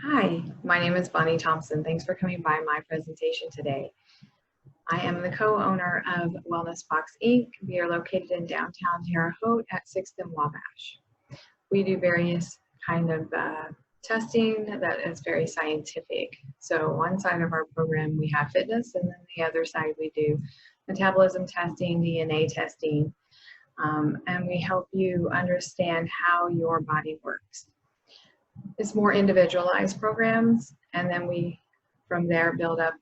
Hi, my name is Bonnie Thompson. Thanks for coming by my presentation today. I am the co-owner of Wellness Box Inc. We are located in downtown Terre Haute at 6th and Wabash. We do various kind of testing that is very scientific. So one side of our program we have fitness, and then the other side we do metabolism testing, DNA testing, and we help you understand how your body works. It's more individualized programs, and then we from there build up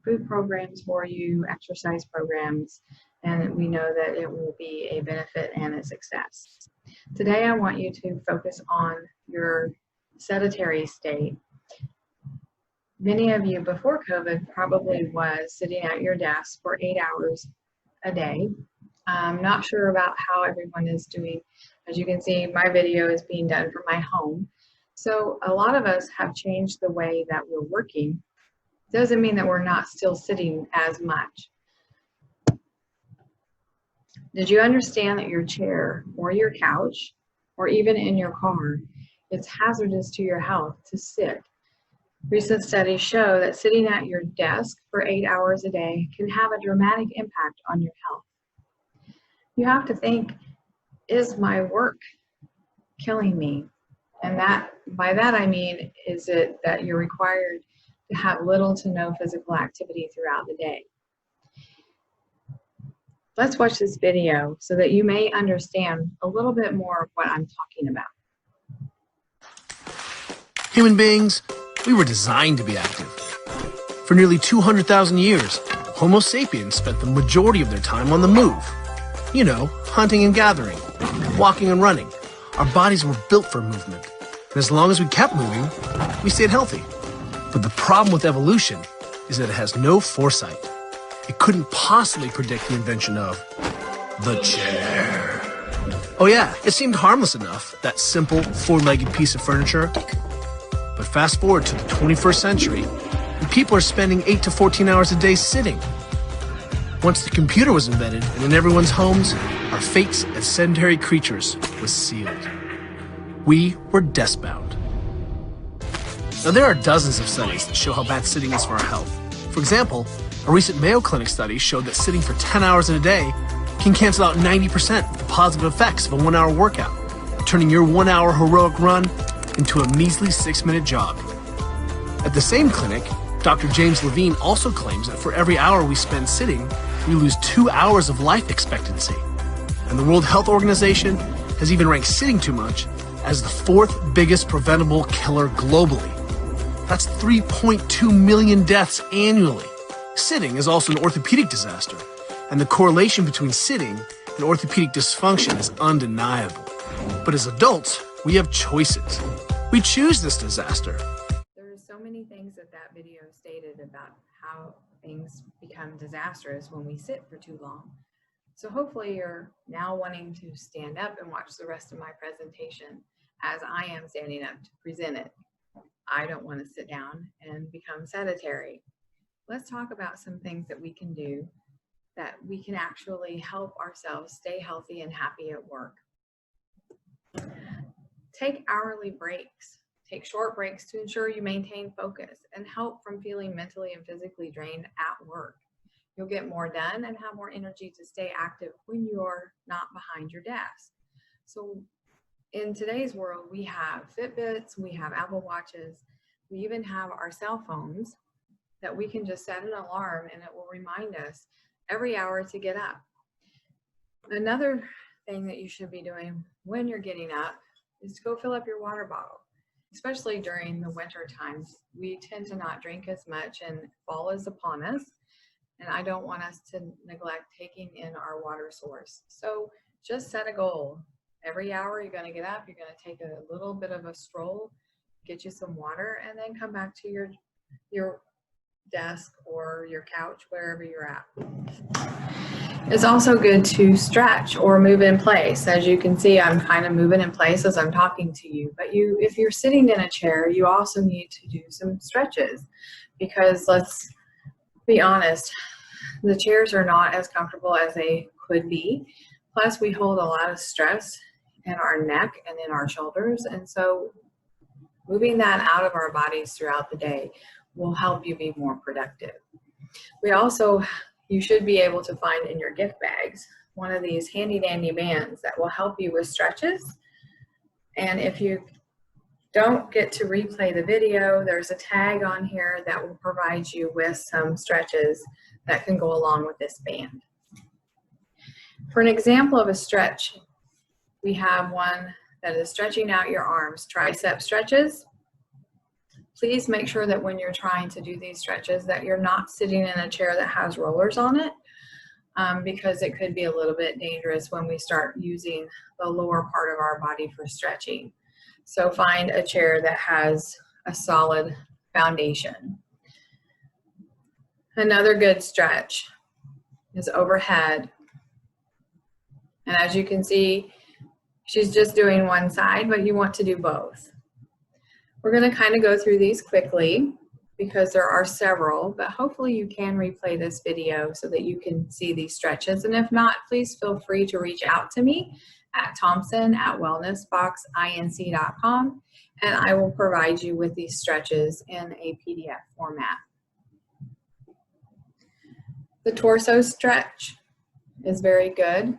food programs for you, exercise programs, and we know that it will be a benefit and a success. Today I want you to focus on your sedentary state. Many of you before COVID probably was sitting at your desk for 8 hours a day. I'm not sure about how everyone is doing. As you can see, my video is being done from my home. So a lot of us have changed the way that we're working. Doesn't mean that we're not still sitting as much. Did you understand that your chair or your couch or even in your car, it's hazardous to your health to sit? Recent studies show that sitting at your desk for 8 hours a day can have a dramatic impact on your health. You have to think, is my work killing me? And by that I mean, is it that you're required to have little to no physical activity throughout the day? Let's watch this video so that you may understand a little bit more of what I'm talking about. Human beings, we were designed to be active. For nearly 200,000 years, Homo sapiens spent the majority of their time on the move. You know, hunting and gathering, walking and running. Our bodies were built for movement. And as long as we kept moving, we stayed healthy. But the problem with evolution is that it has no foresight. It couldn't possibly predict the invention of the chair. Oh yeah, it seemed harmless enough, that simple four-legged piece of furniture. But fast forward to the 21st century, and people are spending 8 to 14 hours a day sitting. Once the computer was invented and in everyone's homes, our fates as sedentary creatures was sealed. We were desk-bound. Now there are dozens of studies that show how bad sitting is for our health. For example, a recent Mayo Clinic study showed that sitting for 10 hours in a day can cancel out 90% of the positive effects of a 1-hour workout, turning your 1-hour heroic run into a measly 6-minute jog. At the same clinic, Dr. James Levine also claims that for every hour we spend sitting, we lose 2 hours of life expectancy. And the World Health Organization has even ranked sitting too much as the 4th biggest preventable killer globally. That's 3.2 million deaths annually. Sitting is also an orthopedic disaster, and the correlation between sitting and orthopedic dysfunction is undeniable. But as adults, we have choices. We choose this disaster. There are so many things that video stated about how things become disastrous when we sit for too long. So hopefully you're now wanting to stand up and watch the rest of my presentation as I am standing up to present it. I don't want to sit down and become sedentary. Let's talk about some things that we can do that we can actually help ourselves stay healthy and happy at work. Take hourly breaks. Take short breaks to ensure you maintain focus and help from feeling mentally and physically drained at work. You'll get more done and have more energy to stay active when you're not behind your desk. So in today's world, we have Fitbits, we have Apple Watches, we even have our cell phones that we can just set an alarm and it will remind us every hour to get up. Another thing that you should be doing when you're getting up is to go fill up your water bottle. Especially during the winter times, we tend to not drink as much and fall is upon us. And I don't want us to neglect taking in our water source. So just set a goal. Every hour you're going to get up, you're going to take a little bit of a stroll, get you some water, and then come back to your desk or your couch, wherever you're at. It's also good to stretch or move in place. As you can see, I'm kind of moving in place as I'm talking to you. But if you're sitting in a chair, you also need to do some stretches because let's be honest, the chairs are not as comfortable as they could be. Plus, we hold a lot of stress in our neck and in our shoulders. And so Moving that out of our bodies throughout the day will help you be more productive. You should be able to find in your gift bags one of these handy dandy bands that will help you with stretches. And if you don't get to replay the video, there's a tag on here that will provide you with some stretches that can go along with this band. For an example of a stretch, we have one that is stretching out your arms, tricep stretches. Please make sure that when you're trying to do these stretches that you're not sitting in a chair that has rollers on it, because it could be a little bit dangerous when we start using the lower part of our body for stretching. So find a chair that has a solid foundation. Another good stretch is overhead. And as you can see, she's just doing one side, but you want to do both. We're going to kind of go through these quickly because there are several, but hopefully you can replay this video so that you can see these stretches. And if not, please feel free to reach out to me at Thompson at wellnessboxinc.com, and I will provide you with these stretches in a PDF format. The torso stretch is very good,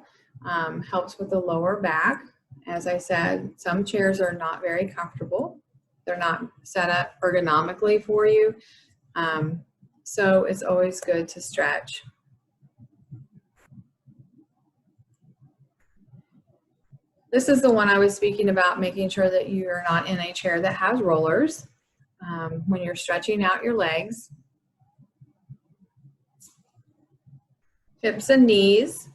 helps with the lower back. As I said, some chairs are not very comfortable. They're not set up ergonomically for you, so it's always good to stretch. This is the one I was speaking about, making sure that you are not in a chair that has rollers when you're stretching out your legs. Hips and knees.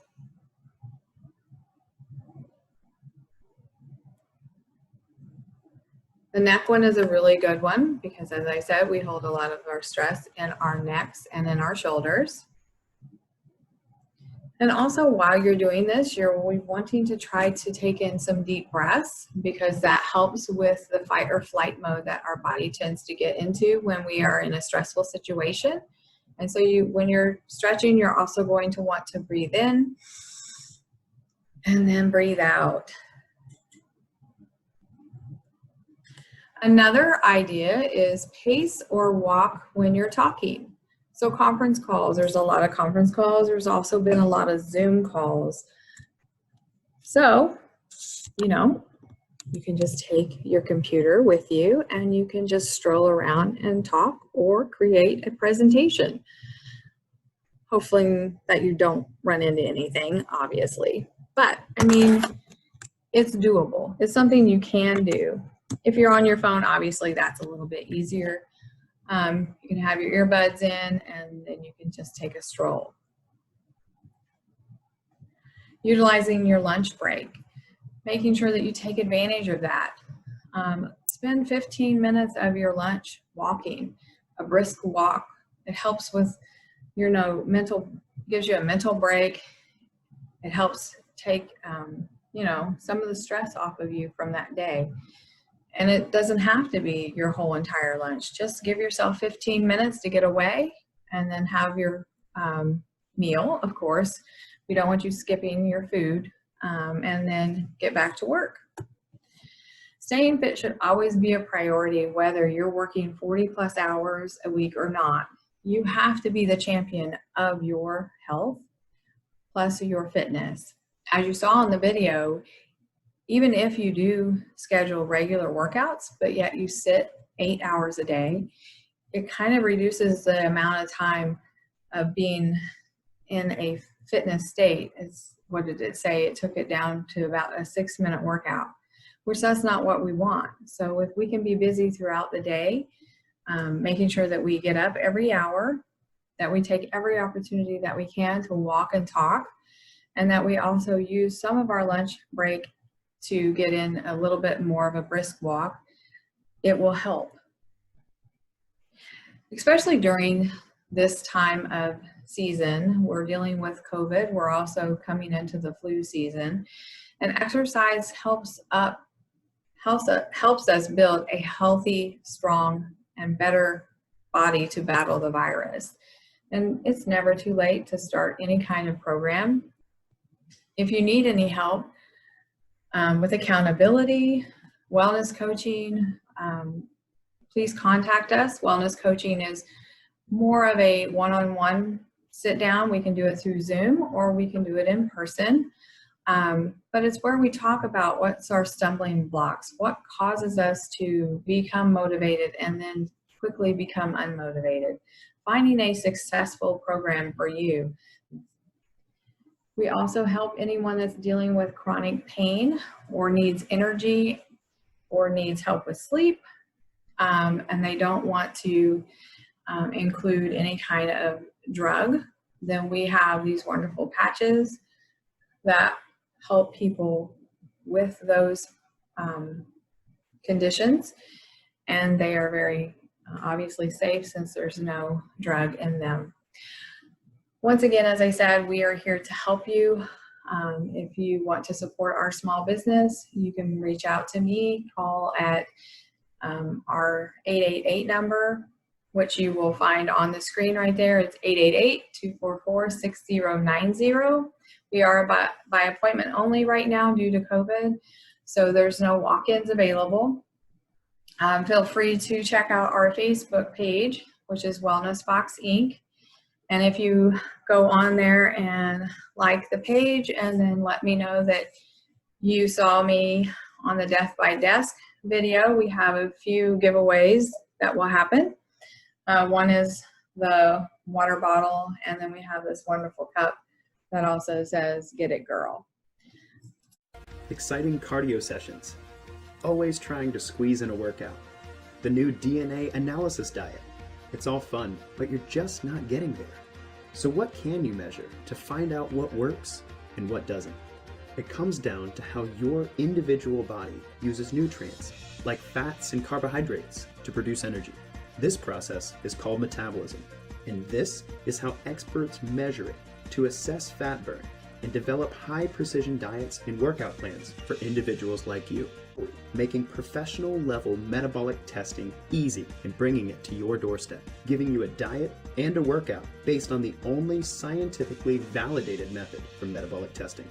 The neck one is a really good one because, as I said, we hold a lot of our stress in our necks and in our shoulders. And also, while you're doing this, you're wanting to try to take in some deep breaths because that helps with the fight or flight mode that our body tends to get into when we are in a stressful situation. And so when you're stretching, you're also going to want to breathe in and then breathe out. Another idea is pace or walk when you're talking. So conference calls, there's a lot of conference calls. There's also been a lot of Zoom calls. So, you can just take your computer with you and you can just stroll around and talk or create a presentation. Hopefully that you don't run into anything, obviously. But, it's doable. It's something you can do. If you're on your phone, obviously that's a little bit easier. You can have your earbuds in and then you can just take a stroll. Utilizing your lunch break, making sure that you take advantage of that. Spend 15 minutes of your lunch walking, a brisk walk. It helps with gives you a mental break. It helps take, some of the stress off of you from that day. And it doesn't have to be your whole entire lunch. Just give yourself 15 minutes to get away and then have your meal, of course. We don't want you skipping your food and then get back to work. Staying fit should always be a priority, whether you're working 40 plus hours a week or not. You have to be the champion of your health plus your fitness. As you saw in the video, even if you do schedule regular workouts, but yet you sit 8 hours a day, it kind of reduces the amount of time of being in a fitness state. What did it say? It took it down to about a 6-minute workout, which that's not what we want. So if we can be busy throughout the day, making sure that we get up every hour, that we take every opportunity that we can to walk and talk, and that we also use some of our lunch break to get in a little bit more of a brisk walk, it will help. Especially during this time of season, we're dealing with COVID, we're also coming into the flu season, and exercise helps us build a healthy, strong, and better body to battle the virus. And it's never too late to start any kind of program. If you need any help, with accountability, wellness coaching, please contact us. Wellness coaching is more of a one-on-one sit down. We can do it through Zoom or we can do it in person. But it's where we talk about what's our stumbling blocks, what causes us to become motivated and then quickly become unmotivated, finding a successful program for you. We also help anyone that's dealing with chronic pain or needs energy or needs help with sleep, and they don't want to include any kind of drug. Then we have these wonderful patches that help people with those conditions, and they are very obviously safe since there's no drug in them. Once again, as I said, we are here to help you. If you want to support our small business, you can reach out to me, call at our 888 number, which you will find on the screen right there. It's 888-244-6090. We are by appointment only right now due to COVID, so there's no walk-ins available. Feel free to check out our Facebook page, which is Wellness Box Inc. And if you go on there and like the page and then let me know that you saw me on the Death by Desk video, we have a few giveaways that will happen. One is the water bottle, and then we have this wonderful cup that also says, "Get it, girl." Exciting cardio sessions. Always trying to squeeze in a workout. The new DNA analysis diet. It's all fun, but you're just not getting there. So what can you measure to find out what works and what doesn't? It comes down to how your individual body uses nutrients, like fats and carbohydrates, to produce energy. This process is called metabolism, and this is how experts measure it to assess fat burn and develop high-precision diets and workout plans for individuals like you, making professional-level metabolic testing easy and bringing it to your doorstep, giving you a diet and a workout based on the only scientifically validated method for metabolic testing.